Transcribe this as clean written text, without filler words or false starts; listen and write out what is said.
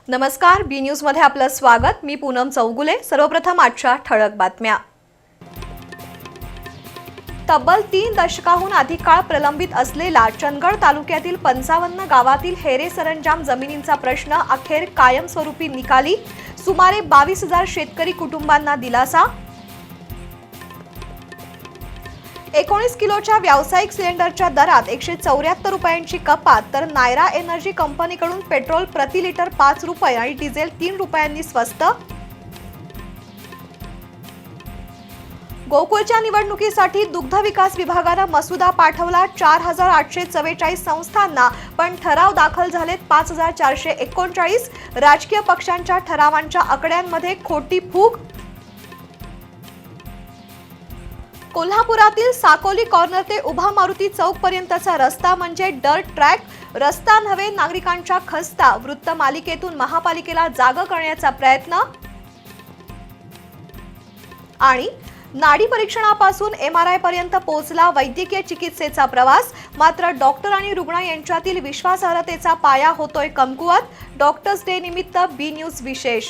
नमस्कार, बी न्यूज मध्ये आपलं स्वागत। मी पूनम चौगुले। सर्वप्रथम आजच्या ठळक बातम्या। तब्बल 3 दशकाहून अधिक काळ प्रलंबित असलेला चंदगड तालुक्यातील 55 गावातील हेरे सरंजाम जमिनींचा प्रश्न अखेर कायमस्वरूपी निकाली। सुमारे 22,000 शेतकरी कुटुंबांना दिलासा। 19 किलोच्या व्यावसायिक सिलेंडरच्या दरात 174 रुपयांची कपात, तर नायरा एनर्जी कंपनीकडून पेट्रोल प्रति लिटर 5 रुपये आणि डिझेल 3 रुपयांनी स्वस्त। गोकुळच्या निवडणुकीसाठी दुग्ध विकास विभागाने मसुदा पाठवला 4844 संस्थांना, पण ठराव दाखल झालेत 5439। राजकीय पक्षांच्या ठरावांच्या आकड्यांमध्ये खोटी फूग। कोल्हापुरातील साकोली कॉर्नर ते उभा मारुती चौक पर्यंतचा रस्ता म्हणजे डर्ट ट्रॅक, रस्ता नव्हे नागरिकांच्या खस्ता। वृत्त मालिकेतून महापालिकेला जाग करण्याचा प्रयत्न। आणि नाडी परीक्षणापासून MRI पर्यंत पोहोचला वैद्यकीय चिकित्सेचा प्रवास, मात्र डॉक्टर आणि रुग्ण यांच्यातील विश्वासार्हतेचा पाया होतोय कमकुवत। डॉक्टर्स डे निमित्त बी न्यूज विशेष।